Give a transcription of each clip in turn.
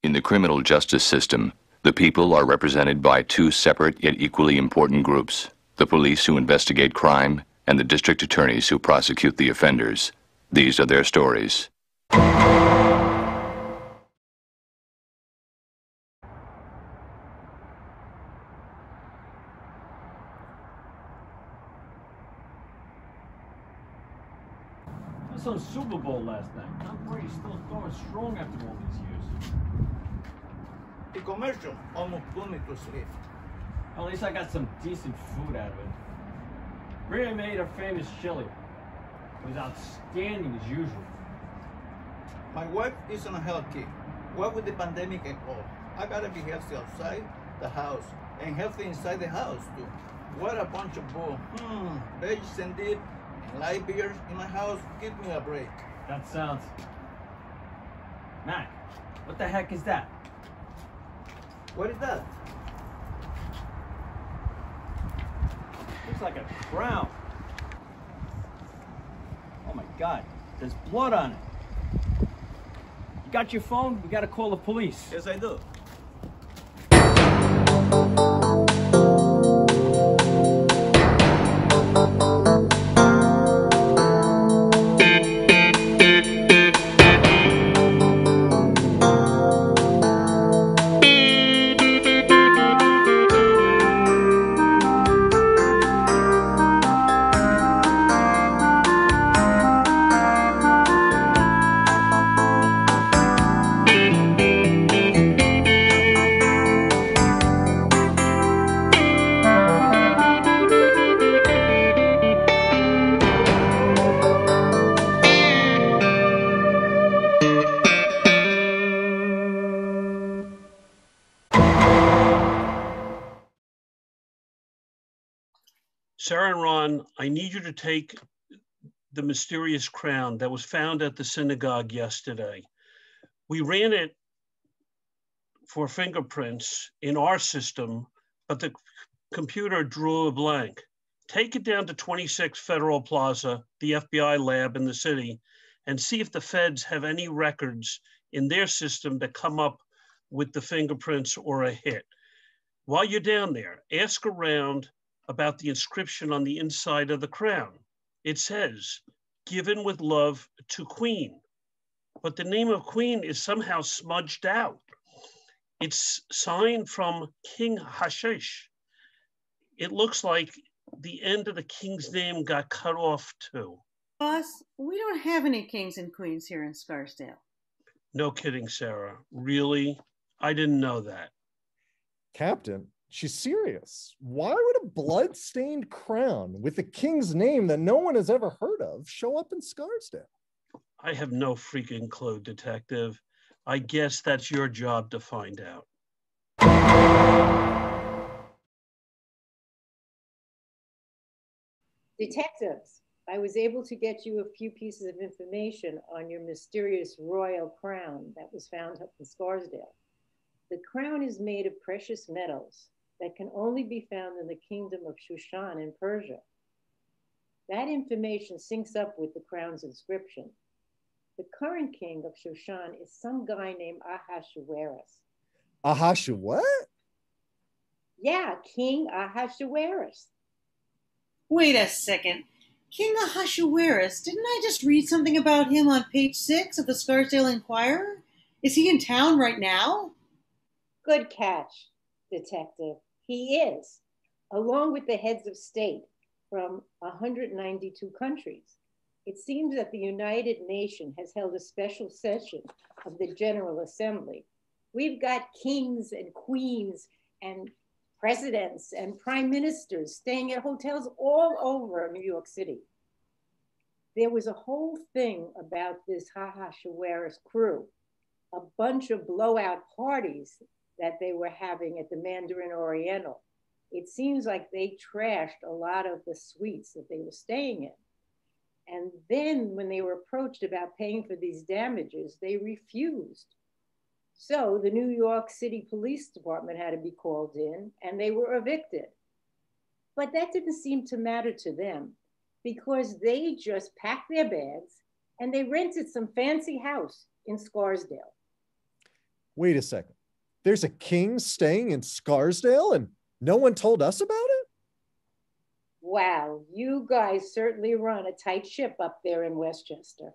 In the criminal justice system, the people are represented by two separate yet equally important groups: the police who investigate crime and the district attorneys who prosecute the offenders. These are their stories. I was on Super Bowl last night. Tom Brady's still going strong after all these years. The commercial almost put me to sleep. At least I got some decent food out of it. Rhea made her famous chili. It was outstanding as usual. My wife is on a health kick. What with the pandemic and all, I gotta be healthy outside the house and healthy inside the house too. What a bunch of bull. Veggies and dip and light beers in my house. Give me a break. That sounds... Mac, what the heck is that? What is that? Looks like a crown. Oh my God, there's blood on it. You got your phone? We gotta call the police. Yes, I do. Sarah and Ron, I need you to take the mysterious crown that was found at the synagogue yesterday. We ran it for fingerprints in our system, but the computer drew a blank. Take it down to 26 Federal Plaza, the FBI lab in the city, and see if the feds have any records in their system that come up with the fingerprints or a hit. While you're down there, ask around about the inscription on the inside of the crown. It says, "Given with love to Queen," but the name of Queen is somehow smudged out. It's signed from King Hashish. It looks like the end of the king's name got cut off too. Boss, we don't have any kings and queens here in Scarsdale. No kidding, Sarah. Really? I didn't know that. Captain, she's serious. Why would a blood-stained crown with a king's name that no one has ever heard of show up in Scarsdale? I have no freaking clue, Detective. I guess that's your job to find out. Detectives, I was able to get you a few pieces of information on your mysterious royal crown that was found up in Scarsdale. The crown is made of precious metals that can only be found in the kingdom of Shushan in Persia. That information syncs up with the crown's inscription. The current king of Shushan is some guy named Ahasuerus. What? Yeah, King Ahasuerus. Wait a second. King Ahasuerus, didn't I just read something about him on page 6 of the Scarsdale Inquirer? Is he in town right now? Good catch, Detective. He is, along with the heads of state from 192 countries. It seems that the United Nations has held a special session of the General Assembly. We've got kings and queens and presidents and prime ministers staying at hotels all over New York City. There was a whole thing about this Ahasuerus crew, a bunch of blowout parties that they were having at the Mandarin Oriental. It seems like they trashed a lot of the suites that they were staying in. And then when they were approached about paying for these damages, they refused. So the New York City Police Department had to be called in and they were evicted. But that didn't seem to matter to them because they just packed their bags and they rented some fancy house in Scarsdale. Wait a second. There's a king staying in Scarsdale and no one told us about it? Wow, you guys certainly run a tight ship up there in Westchester.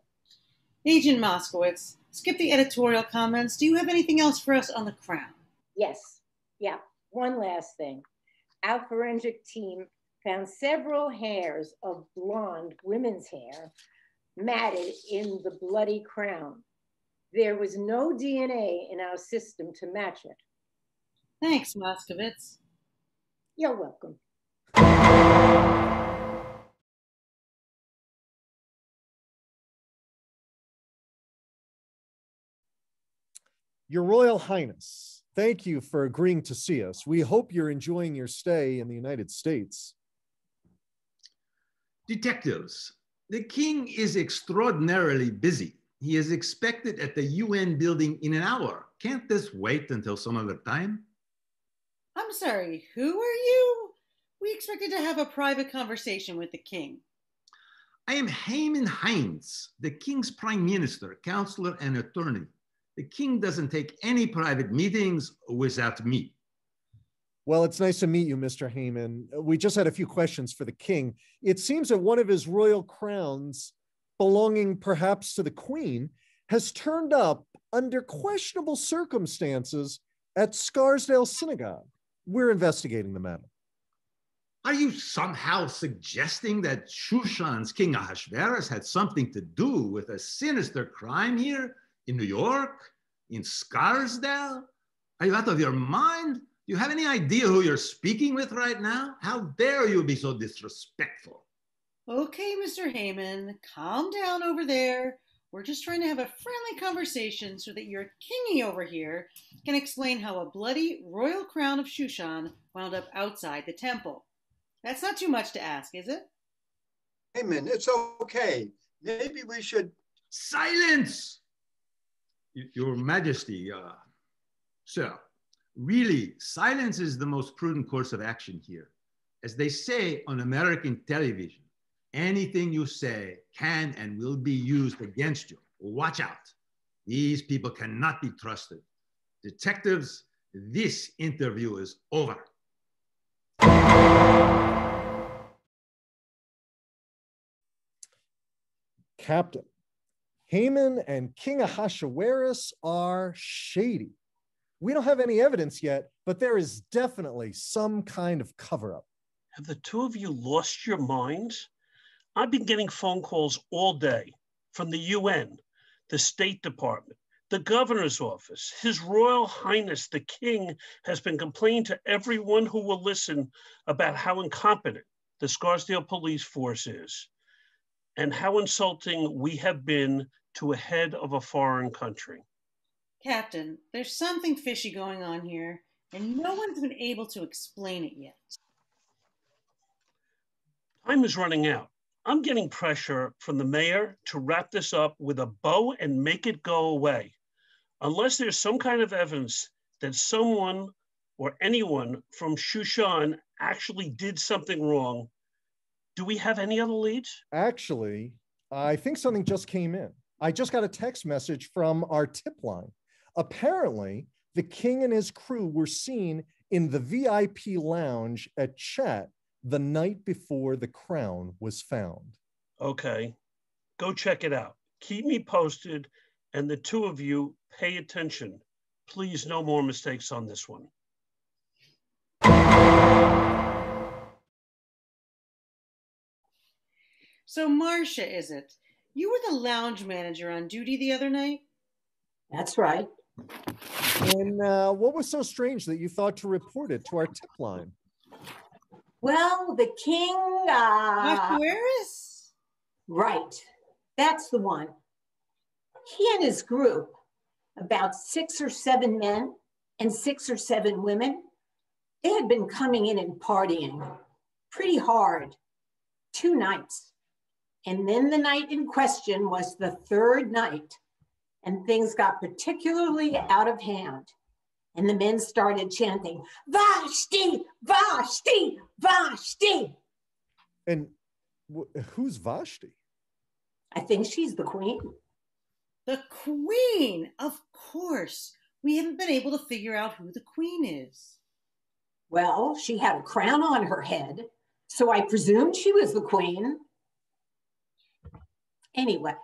Agent Moskowitz, skip the editorial comments. Do you have anything else for us on the crown? Yes. Yeah. One last thing. Our forensic team found several hairs of blonde women's hair matted in the bloody crown. There was no DNA in our system to match it. Thanks, Moskowitz. You're welcome. Your Royal Highness, thank you for agreeing to see us. We hope you're enjoying your stay in the United States. Detectives, the king is extraordinarily busy. He is expected at the UN building in an hour. Can't this wait until some other time? I'm sorry, who are you? We expected to have a private conversation with the king. I am Haman Hines, the king's prime minister, counselor, and attorney. The king doesn't take any private meetings without me. Well, it's nice to meet you, Mr. Heyman. We just had a few questions for the king. It seems that one of his royal crowns, belonging perhaps to the queen, has turned up under questionable circumstances at Scarsdale Synagogue. We're investigating the matter. Are you somehow suggesting that Shushan's King Ahasuerus had something to do with a sinister crime here in New York, in Scarsdale? Are you out of your mind? Do you have any idea who you're speaking with right now? How dare you be so disrespectful? Okay, Mr. Heyman, calm down over there. We're just trying to have a friendly conversation so that your kingy over here can explain how a bloody royal crown of Shushan wound up outside the temple. That's not too much to ask, is it? Heyman, it's okay. Maybe we should... Silence! Your Majesty, sir, really, silence is the most prudent course of action here. As they say on American television, anything you say can and will be used against you. Watch out. These people cannot be trusted. Detectives, this interview is over. Captain, Haman and King Ahasuerus are shady. We don't have any evidence yet, but there is definitely some kind of cover-up. Have the two of you lost your minds? I've been getting phone calls all day from the UN, the State Department, the governor's office. His Royal Highness, the King, has been complaining to everyone who will listen about how incompetent the Scarsdale police force is and how insulting we have been to a head of a foreign country. Captain, there's something fishy going on here, and no one's been able to explain it yet. Time is running out. I'm getting pressure from the mayor to wrap this up with a bow and make it go away. Unless there's some kind of evidence that someone or anyone from Shushan actually did something wrong, do we have any other leads? Actually, I think something just came in. I just got a text message from our tip line. Apparently, the king and his crew were seen in the VIP lounge at Chat the night before the crown was found. Okay, go check it out. Keep me posted, and the two of you pay attention. Please, no more mistakes on this one. So, Marcia, is it? You were the lounge manager on duty the other night? That's right. And what was so strange that you thought to report it to our tip line? Well, the king... Ahasuerus? Right. That's the one. He and his group, about 6 or 7 men and 6 or 7 women, they had been coming in and partying pretty hard 2 nights. And then the night in question was the 3rd night, and things got particularly out of hand. And the men started chanting, Vashti, Vashti, Vashti. And who's Vashti? I think she's the queen. The queen, of course. We haven't been able to figure out who the queen is. Well, she had a crown on her head, so I presumed she was the queen. Anyway,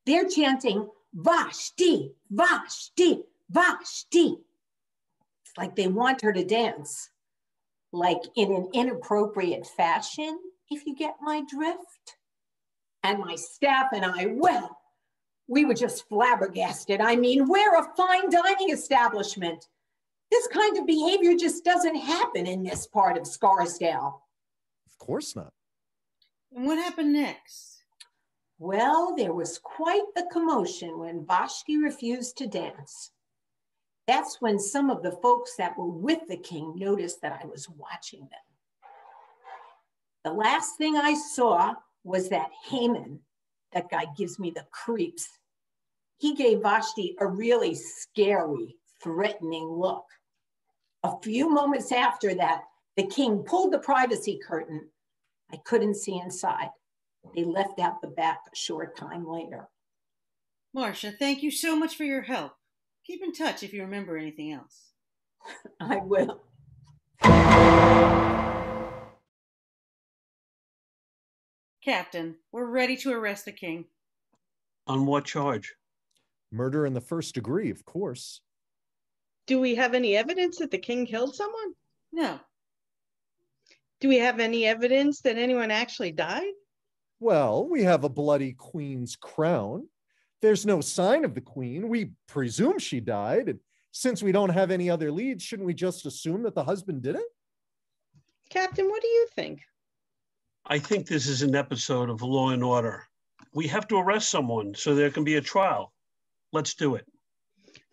they're chanting, Vashti, Vashti, Vashti. It's like they want her to dance, like in an inappropriate fashion, if you get my drift. And my staff and I, well, we were just flabbergasted. I mean, we're a fine dining establishment. This kind of behavior just doesn't happen in this part of Scarsdale. Of course not. And what happened next? Well, there was quite the commotion when Vashti refused to dance. That's when some of the folks that were with the king noticed that I was watching them. The last thing I saw was that Haman, that guy gives me the creeps. He gave Vashti a really scary, threatening look. A few moments after that, the king pulled the privacy curtain. I couldn't see inside. They left out the back a short time later. Marcia, thank you so much for your help. Keep in touch if you remember anything else. I will. Captain, we're ready to arrest the king. On what charge? Murder in the first degree, of course. Do we have any evidence that the king killed someone? No. Do we have any evidence that anyone actually died? Well, we have a bloody queen's crown. There's no sign of the queen. We presume she died. And since we don't have any other leads, shouldn't we just assume that the husband did it? Captain, what do you think? I think this is an episode of Law and Order. We have to arrest someone so there can be a trial. Let's do it.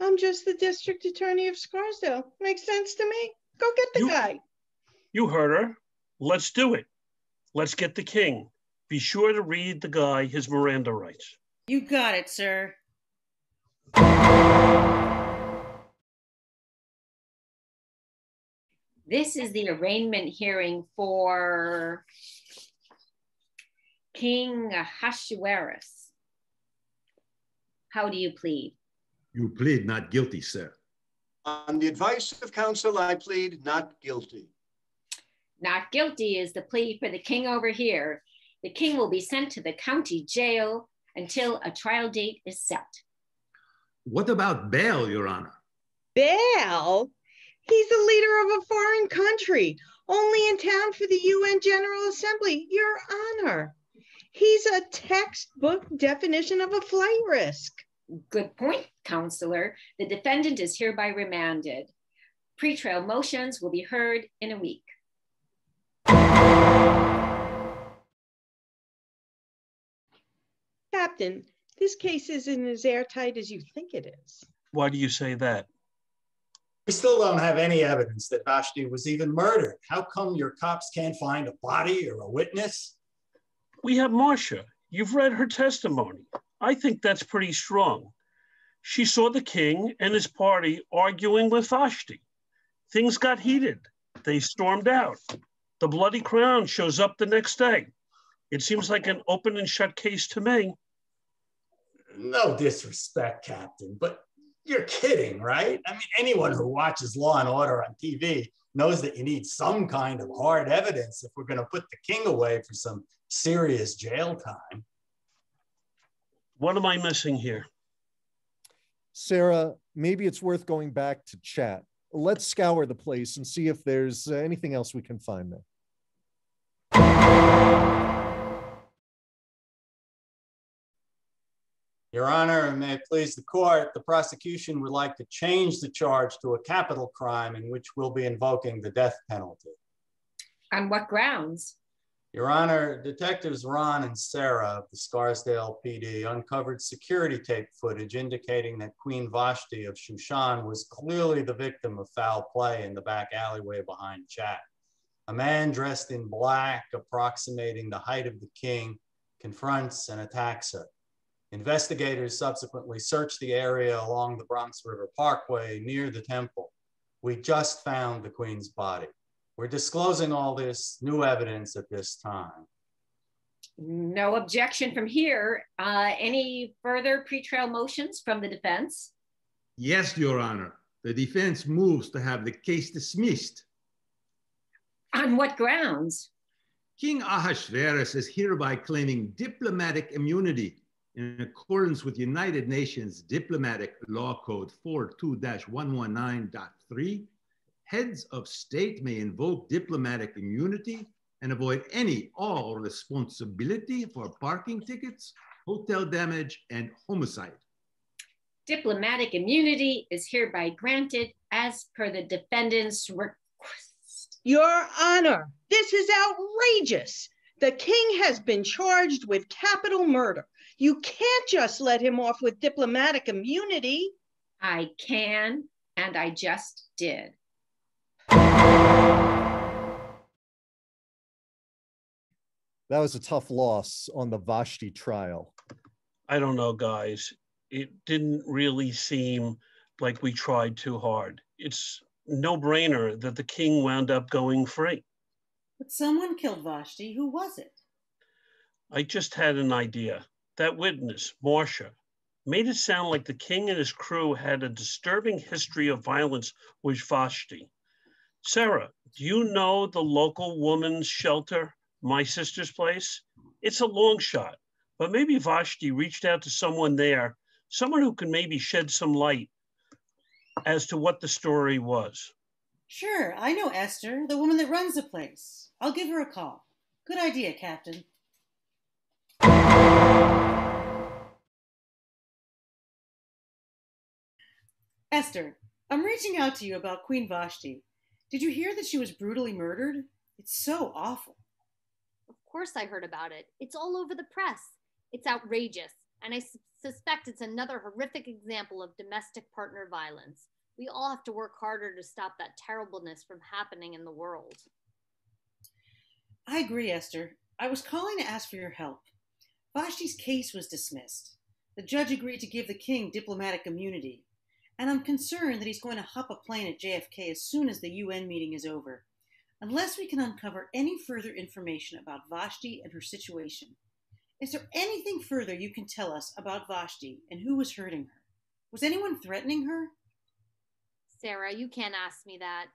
I'm just the district attorney of Scarsdale. Makes sense to me. Go get the guy. You heard her. Let's do it. Let's get the king. Be sure to read the guy his Miranda rights. You got it, sir. This is the arraignment hearing for King Ahasuerus. How do you plead? You plead not guilty, sir. On the advice of counsel, I plead not guilty. Not guilty is the plea for the king over here. The king will be sent to the county jail until a trial date is set. What about bail, Your Honor? Bail? He's the leader of a foreign country, only in town for the UN General Assembly, Your Honor. He's a textbook definition of a flight risk. Good point, counselor. The defendant is hereby remanded. Pretrial motions will be heard in a week. Captain, this case isn't as airtight as you think it is. Why do you say that? We still don't have any evidence that Vashti was even murdered. How come your cops can't find a body or a witness? We have Marcia. You've read her testimony. I think that's pretty strong. She saw the king and his party arguing with Vashti. Things got heated. They stormed out. The bloody crown shows up the next day. It seems like an open and shut case to me. No disrespect, Captain, but you're kidding, right? I mean, anyone who watches Law and Order on TV knows that you need some kind of hard evidence if we're going to put the king away for some serious jail time. What am I missing here? Sarah, maybe it's worth going back to chat. Let's scour the place and see if there's anything else we can find there. Your Honor, and may it please the court, the prosecution would like to change the charge to a capital crime in which we'll be invoking the death penalty. On what grounds? Your Honor, Detectives Ron and Sarah of the Scarsdale PD uncovered security tape footage indicating that Queen Vashti of Shushan was clearly the victim of foul play in the back alleyway behind Chat. A man dressed in black, approximating the height of the king, confronts and attacks her. Investigators subsequently searched the area along the Bronx River Parkway near the temple. We just found the Queen's body. We're disclosing all this new evidence at this time. No objection from here. Any further pretrial motions from the defense? Yes, Your Honor. The defense moves to have the case dismissed. On what grounds? King Ahasuerus is hereby claiming diplomatic immunity in accordance with United Nations Diplomatic Law Code 42-119.3. Heads of state may invoke diplomatic immunity and avoid all responsibility for parking tickets, hotel damage, and homicide. Diplomatic immunity is hereby granted as per the defendant's request. Your Honor, this is outrageous. The king has been charged with capital murder. You can't just let him off with diplomatic immunity. I can, and I just did. That was a tough loss on the Vashti trial. I don't know, guys. It didn't really seem like we tried too hard. It's no brainer that the king wound up going free. But someone killed Vashti. Who was it? I just had an idea. That witness, Marcia, made it sound like the king and his crew had a disturbing history of violence with Vashti. Sarah, do you know the local woman's shelter, my sister's place? It's a long shot, but maybe Vashti reached out to someone there, someone who can maybe shed some light as to what the story was. Sure, I know Esther, the woman that runs the place. I'll give her a call. Good idea, Captain. Esther, I'm reaching out to you about Queen Vashti. Did you hear that she was brutally murdered? It's so awful. Of course I heard about it. It's all over the press. It's outrageous, and I suspect it's another horrific example of domestic partner violence. We all have to work harder to stop that terribleness from happening in the world. I agree, Esther. I was calling to ask for your help. Vashti's case was dismissed. The judge agreed to give the king diplomatic immunity, and I'm concerned that he's going to hop a plane at JFK as soon as the UN meeting is over, unless we can uncover any further information about Vashti and her situation. Is there anything further you can tell us about Vashti and who was hurting her? Was anyone threatening her? Sarah, you can't ask me that,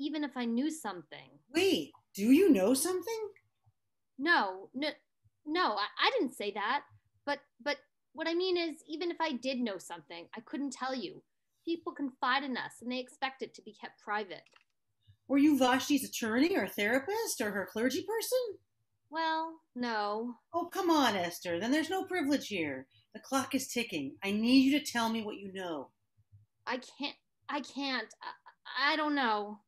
even if I knew something. Wait, do you know something? No, I didn't say that. But what I mean is, even if I did know something, I couldn't tell you. People confide in us, and they expect it to be kept private. Were you Vashti's attorney or therapist or her clergy person? Well, no. Oh, come on, Esther. Then there's no privilege here. The clock is ticking. I need you to tell me what you know. I can't. I don't know.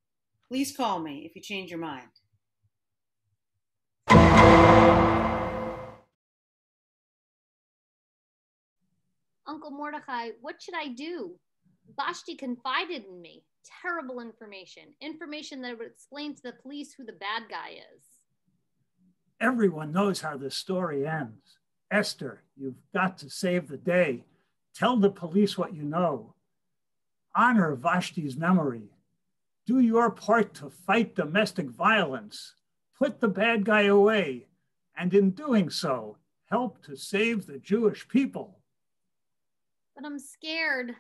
Please call me if you change your mind. Uncle Mordecai, what should I do? Vashti confided in me. Terrible information. Information that would explain to the police who the bad guy is. Everyone knows how this story ends. Esther, you've got to save the day. Tell the police what you know. Honor Vashti's memory. Do your part to fight domestic violence. Put the bad guy away. And in doing so, help to save the Jewish people. But I'm scared.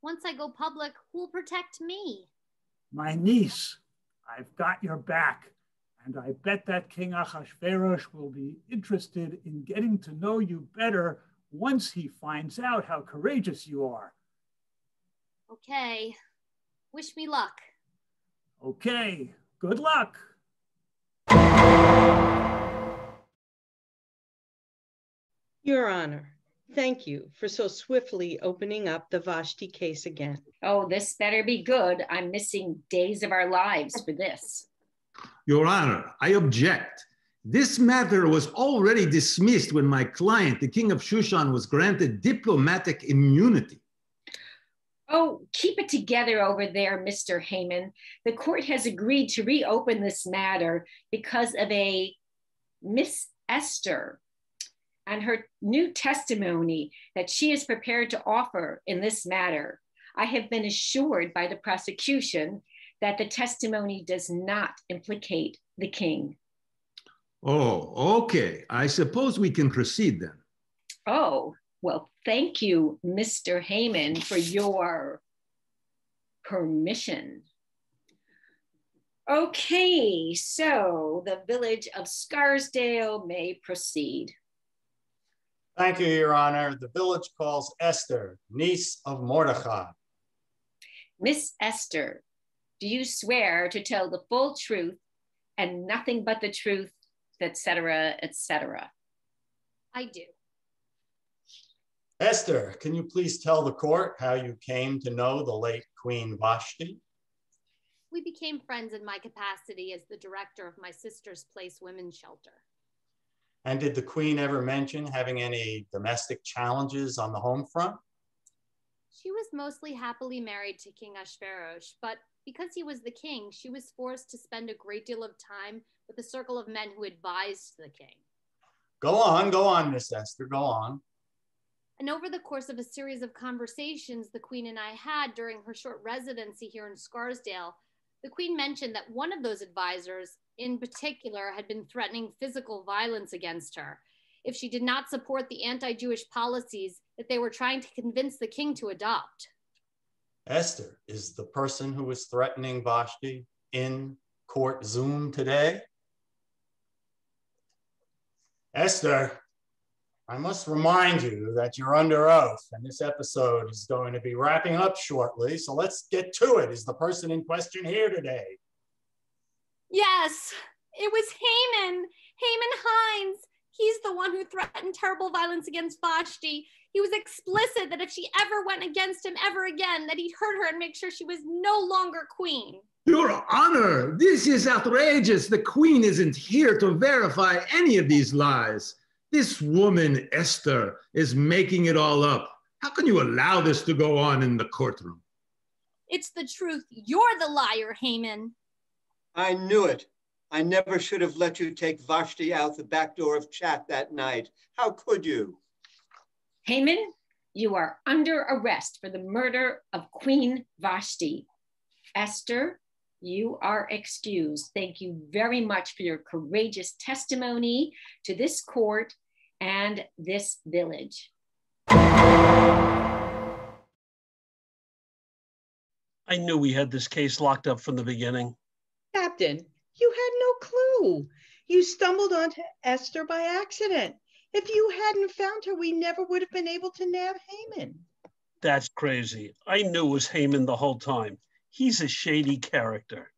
Once I go public, who'll protect me? My niece, I've got your back. And I bet that King Ahasuerus will be interested in getting to know you better once he finds out how courageous you are. Okay. Wish me luck. Okay. Good luck. Your Honor, thank you for so swiftly opening up the Vashti case again. Oh, this better be good. I'm missing days of our lives for this. Your Honor, I object. This matter was already dismissed when my client, the King of Shushan, was granted diplomatic immunity. Oh, keep it together over there, Mr. Haman. The court has agreed to reopen this matter because of a Miss Esther and her new testimony that she is prepared to offer in this matter. I have been assured by the prosecution that the testimony does not implicate the king. Oh, okay. I suppose we can proceed then. Oh, Well, thank you, Mr. Heyman, for your permission. Okay, so the village of Scarsdale may proceed. Thank you, Your Honor. The village calls Esther, niece of Mordecai. Miss Esther, do you swear to tell the full truth and nothing but the truth, etc., etc.? I do. Esther, can you please tell the court how you came to know the late Queen Vashti? We became friends in my capacity as the director of my sister's place women's shelter. And did the Queen ever mention having any domestic challenges on the home front? She was mostly happily married to King Ahasuerus, but because he was the king, she was forced to spend a great deal of time with a circle of men who advised the king. Go on, Miss Esther, go on. And over the course of a series of conversations the Queen and I had during her short residency here in Scarsdale, the Queen mentioned that one of those advisors in particular had been threatening physical violence against her if she did not support the anti-Jewish policies that they were trying to convince the king to adopt. Esther is the person who was threatening Vashti in court Zoom today? Esther, I must remind you that you're under oath and this episode is going to be wrapping up shortly, so let's get to it. Is the person in question here today? Yes, it was Haman Hines. He's the one who threatened terrible violence against Vashti. He was explicit that if she ever went against him ever again, that he'd hurt her and make sure she was no longer queen. Your Honor, this is outrageous. The Queen isn't here to verify any of these lies. This woman, Esther, is making it all up. How can you allow this to go on in the courtroom? It's the truth. You're the liar, Haman. I knew it. I never should have let you take Vashti out the back door of chat that night. How could you? Haman, you are under arrest for the murder of Queen Vashti. Esther, you are excused. Thank you very much for your courageous testimony to this court and this village. I knew we had this case locked up from the beginning. Captain, you had no clue. You stumbled onto Esther by accident. If you hadn't found her, we never would have been able to nab Haman. That's crazy. I knew it was Haman the whole time. He's a shady character.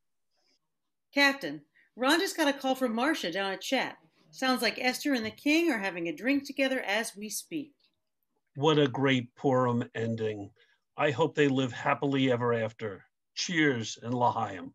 Captain, Ron just got a call from Marcia down at chat. Sounds like Esther and the king are having a drink together as we speak. What a great Purim ending. I hope they live happily ever after. Cheers and L'Chaim.